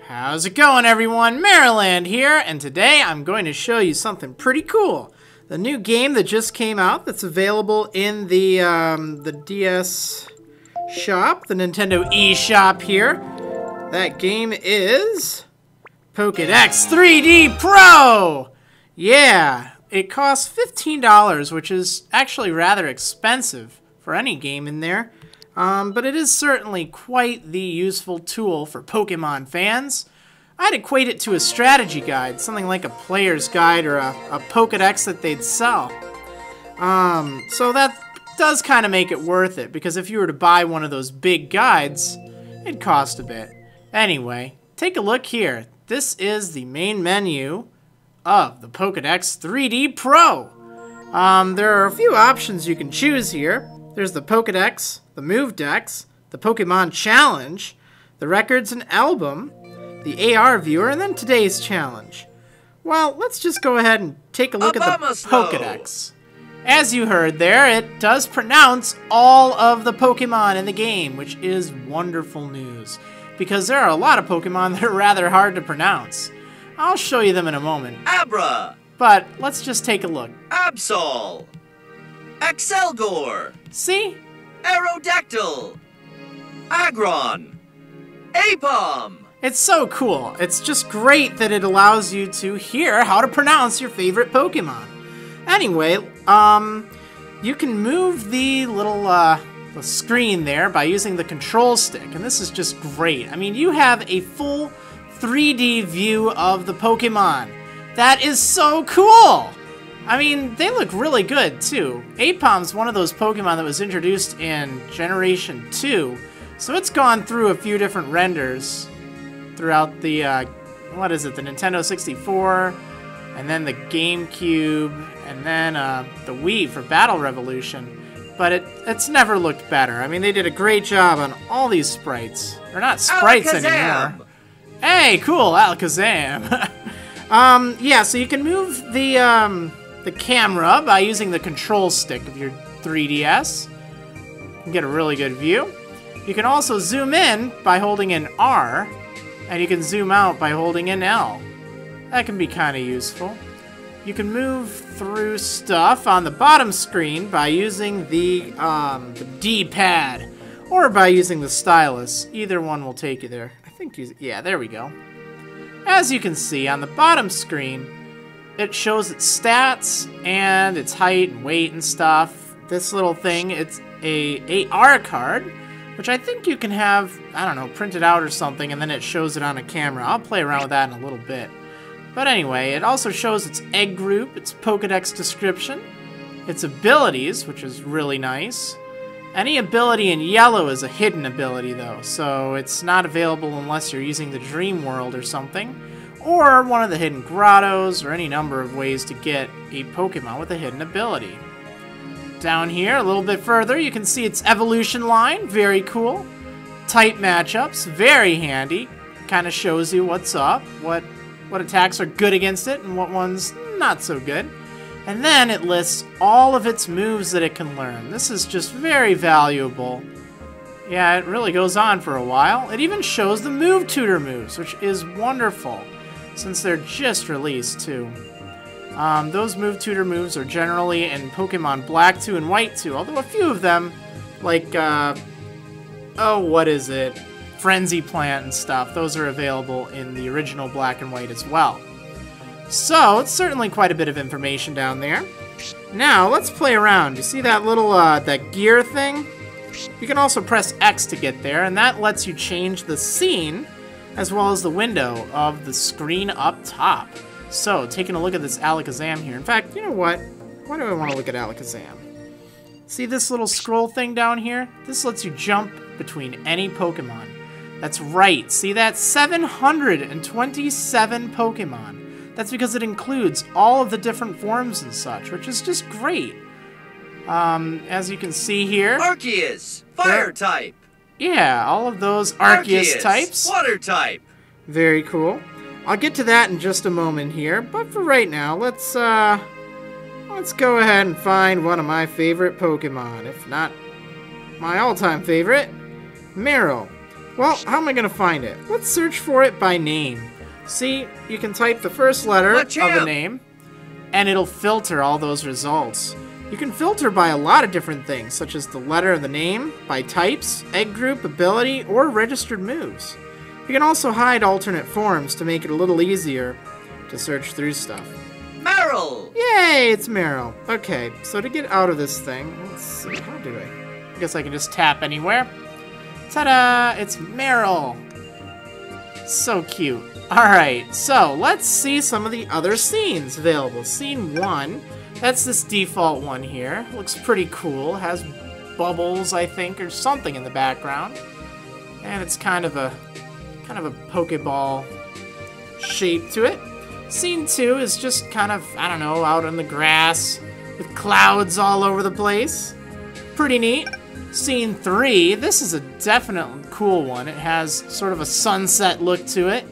How's it going, everyone? Maryland here, and today I'm going to show you something pretty cool. The new game that just came out that's available in the DS shop, the Nintendo eShop here. That game is Pokédex 3D Pro! Yeah, it costs $15, which is actually rather expensive for any game in there. But it is certainly quite the useful tool for Pokemon fans. I'd equate it to a strategy guide, something like a player's guide or a Pokédex that they'd sell. So that does kind of make it worth it, because if you were to buy one of those big guides, it'd cost a bit. Anyway, take a look here. This is the main menu of the Pokédex 3D Pro. There are a few options you can choose here. There's the Pokédex, the Move Dex, the Pokemon Challenge, the Records and Album, the AR Viewer, and then today's challenge. Well, let's just go ahead and take a look at the Pokédex. As you heard there, it does pronounce all of the Pokemon in the game, which is wonderful news, because there are a lot of Pokemon that are rather hard to pronounce. I'll show you them in a moment. Abra! But let's just take a look. Absol! Excelgor! See? Aerodactyl! Agron! Apom! It's so cool. It's just great that it allows you to hear how to pronounce your favorite Pokemon. Anyway, you can move the little the screen there by using the control stick, and this is just great. I mean, you have a full 3D view of the Pokemon. That is so cool! I mean, they look really good, too. Apom's one of those Pokemon that was introduced in Generation 2, so it's gone through a few different renders throughout the, what is it, the Nintendo 64, and then the GameCube, and then the Wii for Battle Revolution. But it's never looked better. I mean, they did a great job on all these sprites. They're not sprites anymore. Hey, cool, Alakazam! Yeah, so you can move the camera by using the control stick of your 3DS. You can get a really good view. You can also zoom in by holding an R, and you can zoom out by holding an L. That can be kind of useful. You can move through stuff on the bottom screen by using the D-pad, or by using the stylus. Either one will take you there. I think yeah, there we go. As you can see on the bottom screen, it shows its stats and its height and weight and stuff. This little thing, it's a AR card, which I think you can have, I don't know, printed out or something, and then it shows it on a camera. I'll play around with that in a little bit. But anyway, it also shows its egg group, its Pokédex description, its abilities, which is really nice. Any ability in yellow is a hidden ability, though, so it's not available unless you're using the Dream World or something, or one of the hidden grottos, or any number of ways to get a Pokemon with a hidden ability. Down here, a little bit further, you can see its evolution line. Very cool. Type matchups, very handy. Kind of shows you what's up, what attacks are good against it, and what ones not so good. And then it lists all of its moves that it can learn. This is just very valuable. Yeah, it really goes on for a while. It even shows the Move Tutor moves, which is wonderful, since they're just released, too. Those Move Tutor moves are generally in Pokemon Black 2 and White 2, although a few of them, like, oh, what is it? Frenzy Plant and stuff, those are available in the original Black and White as well. So, it's certainly quite a bit of information down there. Now, let's play around. You see that little, that gear thing? You can also press X to get there, and that lets you change the scene as well as the window of the screen up top. So, taking a look at this Alakazam here. In fact, you know what? Why do I want to look at Alakazam? See this little scroll thing down here? This lets you jump between any Pokemon. That's right. See that? 727 Pokemon. That's because it includes all of the different forms and such, which is just great. As you can see here... Arceus! Fire type! Yeah, all of those Arceus types. Water type! Very cool. I'll get to that in just a moment here, but for right now, let's go ahead and find one of my favorite Pokemon, if not my all-time favorite, Marill. Well, how am I gonna find it? Let's search for it by name. See, you can type the first letter of the name, and it'll filter all those results. You can filter by a lot of different things, such as the letter of the name, by types, egg group, ability, or registered moves. You can also hide alternate forms to make it a little easier to search through stuff. Meryl! Yay, it's Meryl. Okay, so to get out of this thing, let's see, how do I guess I can just tap anywhere. Ta-da! It's Meryl. So cute. Alright, so let's see some of the other scenes available. Scene 1, that's this default one here. Looks pretty cool. Has bubbles, I think, or something in the background. And it's kind of a Pokeball shape to it. Scene 2 is just kind of, I don't know, out on the grass with clouds all over the place. Pretty neat. Scene 3, this is a definitely cool one. It has sort of a sunset look to it.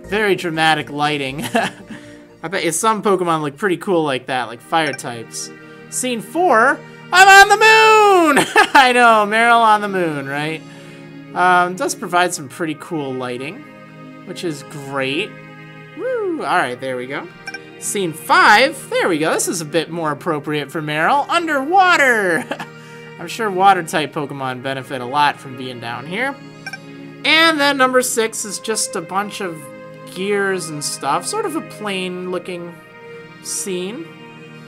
Very dramatic lighting. I bet you some Pokemon look pretty cool like that, like fire types. Scene 4, I'm on the moon! I know, Meryl on the moon, right? Does provide some pretty cool lighting, which is great. Woo! Alright, there we go. Scene 5, there we go. This is a bit more appropriate for Meryl. Underwater! I'm sure water-type Pokemon benefit a lot from being down here. And then number 6 is just a bunch of gears and stuff. Sort of a plain-looking scene,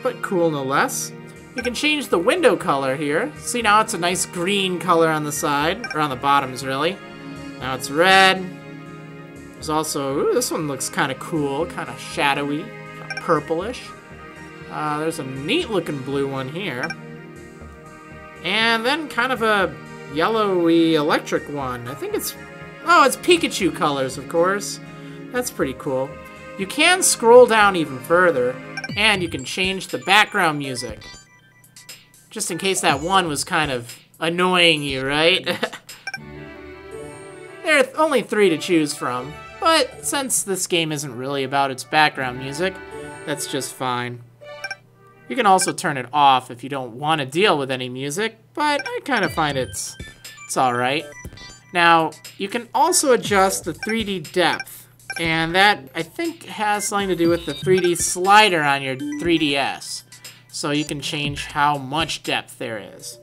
but cool no less. You can change the window color here. See, now it's a nice green color on the side, or on the bottoms, really. Now it's red. There's also, ooh, this one looks kind of cool, kind of shadowy, kind of purplish. There's a neat-looking blue one here. And then kind of a yellowy electric one. I think it's, oh, it's Pikachu colors, of course. That's pretty cool. You can scroll down even further, and you can change the background music. Just in case that one was kind of annoying you, right? There are only 3 to choose from, but since this game isn't really about its background music, that's just fine. You can also turn it off if you don't want to deal with any music, but I kind of find it's alright. Now, you can also adjust the 3D depth, and that, I think, has something to do with the 3D slider on your 3DS. So you can change how much depth there is.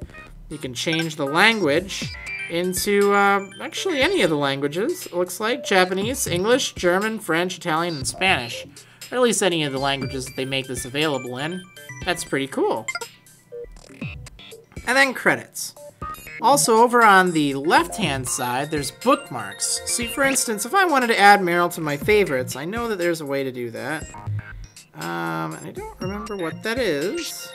You can change the language into, actually any of the languages, it looks like. Japanese, English, German, French, Italian, and Spanish. Or at least any of the languages that they make this available in. That's pretty cool. And then credits. Also, over on the left-hand side, there's bookmarks. See, for instance, if I wanted to add Meryl to my favorites, I know that there's a way to do that. I don't remember what that is.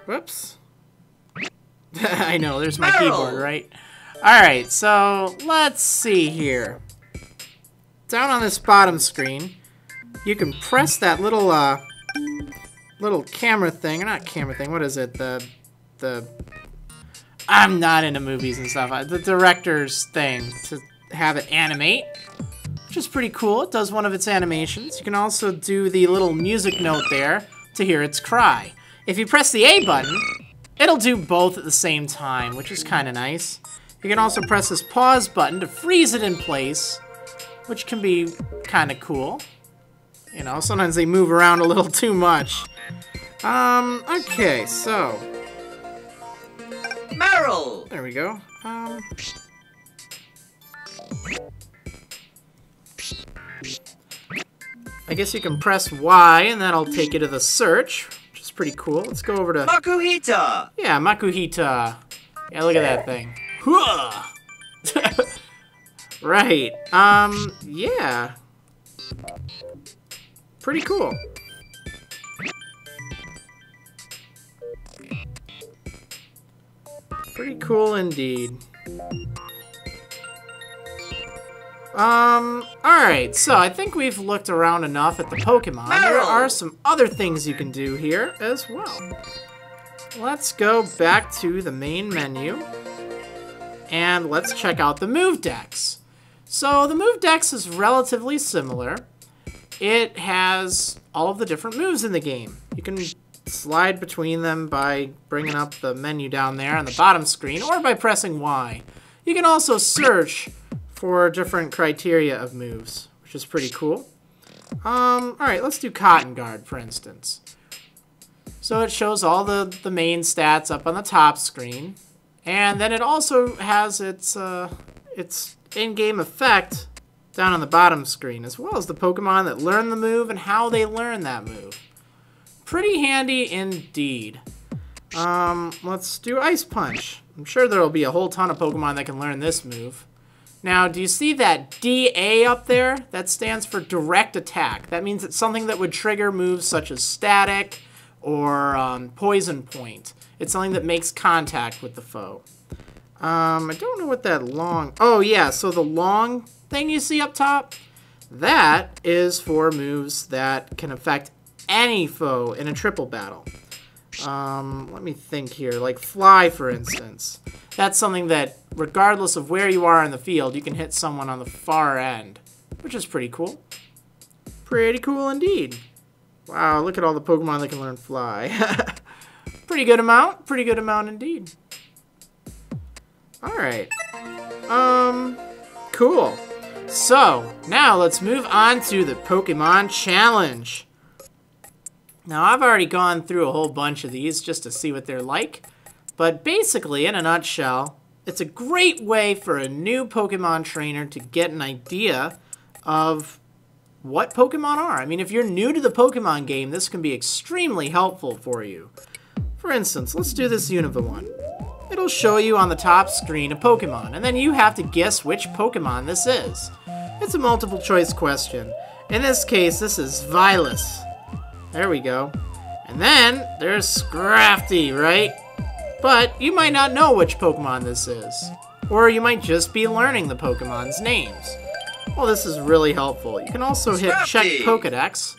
Whoops. I know, there's my keyboard, right? Alright, so let's see here. Down on this bottom screen, you can press that little, little camera thing, or not camera thing, what is it? I'm not into movies and stuff. The director's thing to have it animate, which is pretty cool. It does one of its animations. You can also do the little music note there to hear its cry. If you press the A button, it'll do both at the same time, which is kind of nice. You can also press this pause button to freeze it in place, which can be kind of cool. You know, sometimes they move around a little too much. Okay, so Meryl! there we go. I guess you can press Y and that'll take you to the search, which is pretty cool. Let's go over to Makuhita! yeah, Makuhita. Yeah, look at that thing. Right. Yeah. Pretty cool. Pretty cool indeed. Alright, so I think we've looked around enough at the Pokemon. There are some other things you can do here as well. Let's go back to the main menu, and let's check out the move decks. So the move decks is relatively similar. it has all of the different moves in the game. You can slide between them by bringing up the menu down there on the bottom screen or by pressing Y. You can also search for different criteria of moves, which is pretty cool. Alright, let's do Cotton Guard, for instance. So it shows all the main stats up on the top screen. And then it also has its in-game effect down on the bottom screen, as well as the Pokemon that learn the move and how they learn that move. Pretty handy indeed. Let's do Ice Punch. I'm sure there'll be a whole ton of Pokemon that can learn this move. Now, do you see that DA up there? That stands for Direct Attack. That means it's something that would trigger moves such as Static or Poison Point. It's something that makes contact with the foe. I don't know what that long... Oh, yeah, so the long thing you see up top, that is for moves that can affect any foe in a triple battle. Let me think here. Like Fly, for instance. That's something that, regardless of where you are in the field, you can hit someone on the far end, which is pretty cool. Pretty cool indeed. Wow, look at all the Pokemon that can learn Fly. Pretty good amount indeed. Alright. Cool. So, now let's move on to the Pokemon Challenge. Now, I've already gone through a whole bunch of these just to see what they're like. But basically, in a nutshell, it's a great way for a new Pokemon trainer to get an idea of what Pokemon are. I mean, if you're new to the Pokemon game, this can be extremely helpful for you. For instance, let's do this Unova one. It'll show you on the top screen a Pokemon, and then you have to guess which Pokemon this is. It's a multiple choice question. In this case, this is Violet. There we go. And then there's Scrafty, right? But you might not know which Pokemon this is. Or you might just be learning the Pokemon's names. Well, this is really helpful. You can also hit Check Pokedex,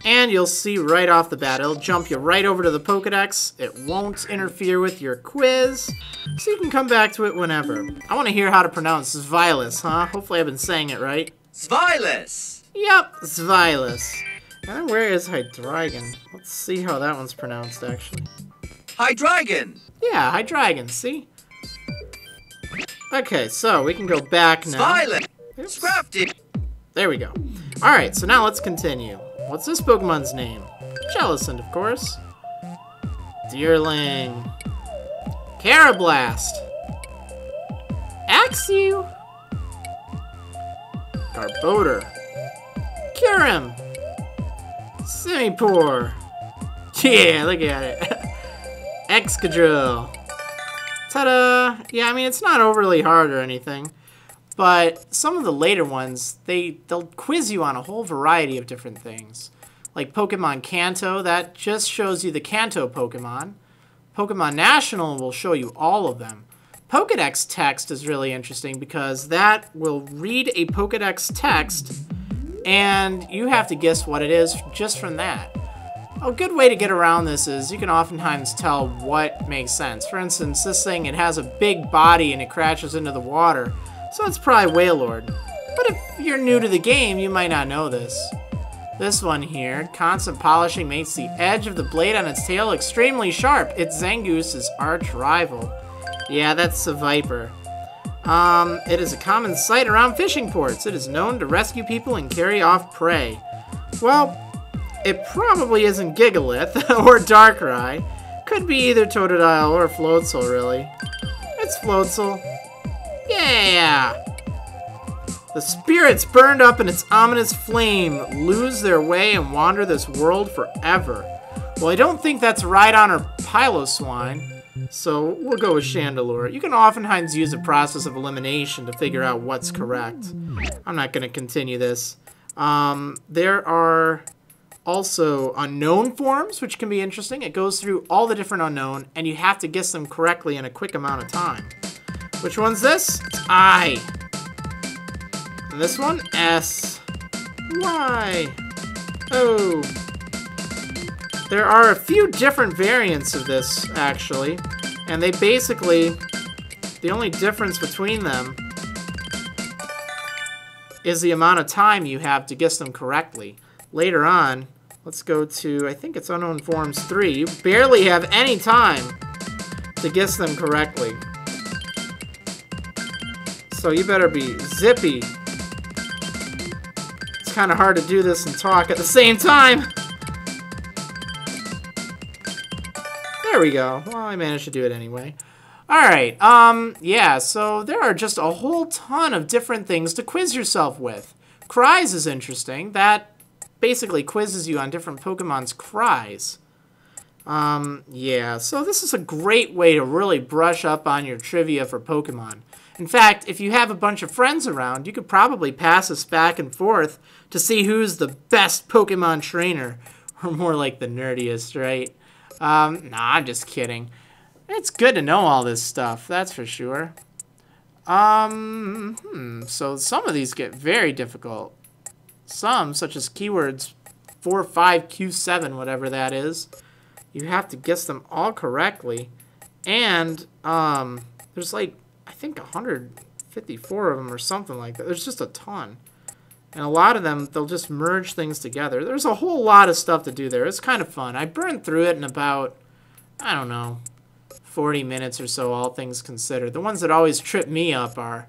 and you'll see right off the bat, it'll jump you right over to the Pokedex. It won't interfere with your quiz, so you can come back to it whenever. I want to hear how to pronounce Zvilas, huh? Hopefully I've been saying it right. Zvilas. Yep, Zvilas. And then where is Hydreigon? Let's see how that one's pronounced, actually. Hydreigon. Yeah, Hydreigon, see? Okay, so we can go back now. Violet. Scrafty. There we go. Alright, so now let's continue. What's this Pokemon's name? Jellicent, of course. Deerling. Carablast. Axew. Garbodor. Kyurem. Simipour. Yeah, look at it. Excadrill. Ta-da! Yeah, I mean, it's not overly hard or anything. But some of the later ones, they'll quiz you on a whole variety of different things. Like Pokemon Kanto, that just shows you the Kanto Pokemon. Pokemon National will show you all of them. Pokedex text is really interesting because that will read a Pokedex text and you have to guess what it is just from that. A good way to get around this is you can oftentimes tell what makes sense. For instance, this thing, it has a big body and it crashes into the water. So it's probably Wailord. But if you're new to the game, you might not know this. This one here, constant polishing makes the edge of the blade on its tail extremely sharp. It's Zangoose's arch rival. Yeah, that's a Viper. It is a common sight around fishing ports. It is known to rescue people and carry off prey. Well, it probably isn't Gigalith or Darkrai. Could be either Totodile or Floatzel, really. It's Floatzel. Yeah! The spirits burned up in its ominous flame lose their way and wander this world forever. Well, I don't think that's Rhydon or Piloswine, so we'll go with Chandelure. You can oftentimes use a process of elimination to figure out what's correct. I'm not going to continue this. There are also unknown forms, which can be interesting. It goes through all the different unknown, and you have to guess them correctly in a quick amount of time. Which one's this? It's I. And this one? S. Y. O. There are a few different variants of this, actually. And they basically, the only difference between them is the amount of time you have to guess them correctly. later on. Let's go to, I think it's Unknown Forms 3. You barely have any time to guess them correctly. So you better be zippy. It's kind of hard to do this and talk at the same time. There we go. Well, I managed to do it anyway. Alright, yeah, so there are just a whole ton of different things to quiz yourself with. Cries is interesting. That basically quizzes you on different Pokemon's cries. Yeah, so this is a great way to really brush up on your trivia for Pokemon. In fact, if you have a bunch of friends around, you could probably pass this back and forth to see who's the best Pokemon trainer. Or more like the nerdiest, right? Nah, I'm just kidding. It's good to know all this stuff, that's for sure. So some of these get very difficult. Some, such as keywords 4, 5, Q7, whatever that is, you have to guess them all correctly. And, there's like, I think 154 of them or something like that. There's just a ton. And a lot of them, they'll just merge things together. There's a whole lot of stuff to do there. It's kind of fun. I burned through it in about, I don't know, 40 minutes or so, all things considered. The ones that always trip me up are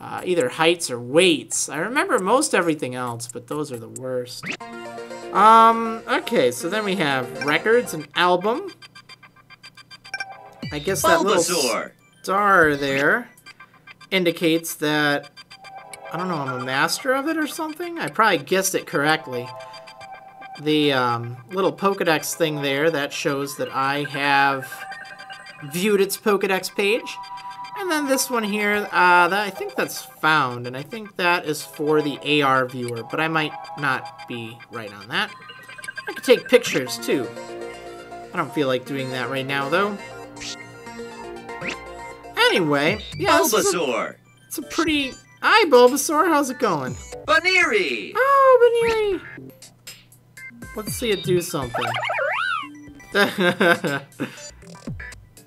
either heights or weights. I remember most everything else, but those are the worst. Okay, so then we have records and album. I guess that little star there indicates that, I don't know, I'm a master of it or something? I probably guessed it correctly. The little Pokedex thing there, that shows that I have viewed its Pokedex page. And then this one here, that I think that's found, and I think that is for the AR viewer, but I might not be right on that. I could take pictures, too. I don't feel like doing that right now, though. Anyway, yeah, Bulbasaur. It's a pretty... Hi, Bulbasaur, how's it going? Baneri. Oh, Baneri. Let's see it do something.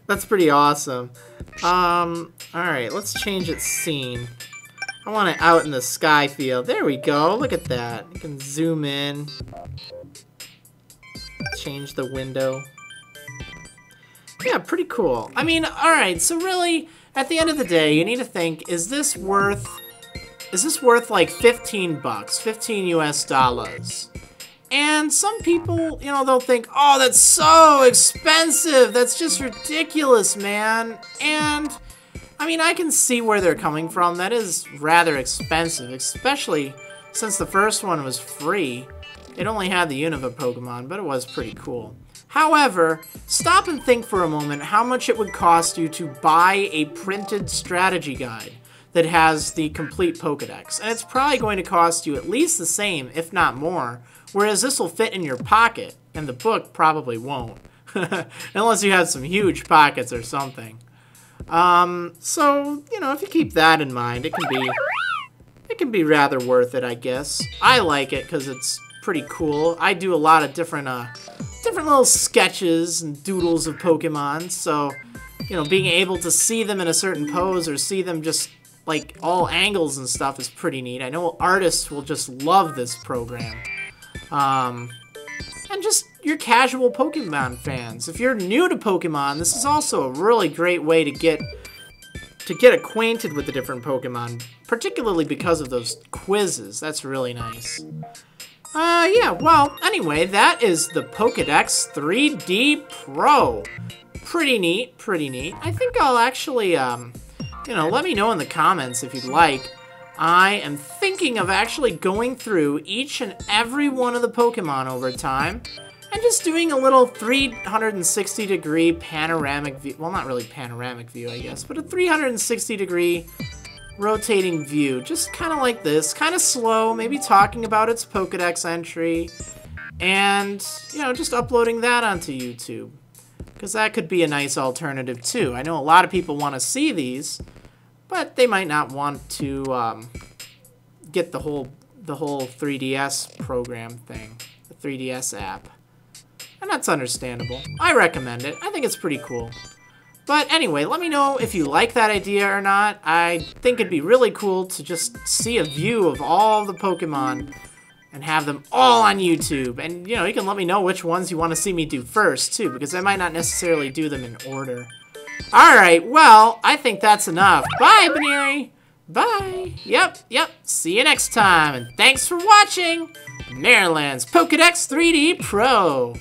That's pretty awesome. Alright, let's change its scene. I want it out in the sky field. There we go, look at that. You can zoom in. Change the window. Yeah, pretty cool. I mean, alright, so really, at the end of the day, you need to think, is this worth like 15 bucks, 15 US dollars? And some people, you know, they'll think, oh, that's so expensive. That's just ridiculous, man. And, I mean, I can see where they're coming from. That is rather expensive, especially since the first one was free. It only had the Unova Pokemon, but it was pretty cool. However, stop and think for a moment how much it would cost you to buy a printed strategy guide that has the complete Pokedex. And it's probably going to cost you at least the same, if not more. Whereas this will fit in your pocket, and the book probably won't. Unless you have some huge pockets or something. So, you know, if you keep that in mind, it can be rather worth it, I guess. I like it because it's pretty cool. I do a lot of different little sketches and doodles of Pokemon, so, you know, being able to see them in a certain pose or see them just, like, all angles and stuff is pretty neat. I know artists will just love this program. And just your casual Pokemon fans. If you're new to Pokemon, this is also a really great way to get acquainted with the different Pokemon, particularly because of those quizzes. That's really nice. Yeah, well, anyway, that is the Pokedex 3D Pro. Pretty neat, pretty neat. I think I'll actually, you know, let me know in the comments if you'd like. I am thinking of actually going through each and every one of the Pokemon over time and just doing a little 360-degree panoramic view. Well, not really panoramic view, I guess, but a 360-degree rotating view. Just kind of like this, kind of slow, maybe talking about its Pokedex entry, and, you know, just uploading that onto YouTube. Because that could be a nice alternative, too. I know a lot of people want to see these, but they might not want to get the whole 3DS program thing, the 3DS app. And that's understandable. I recommend it. I think it's pretty cool. But anyway, let me know if you like that idea or not. I think it'd be really cool to just see a view of all the Pokemon and have them all on YouTube. And, you know, you can let me know which ones you want to see me do first, too, because I might not necessarily do them in order. Alright, well, I think that's enough. Bye, Baneri! Bye! Yep, see you next time, and thanks for watching Baneriland's Pokédex 3D Pro!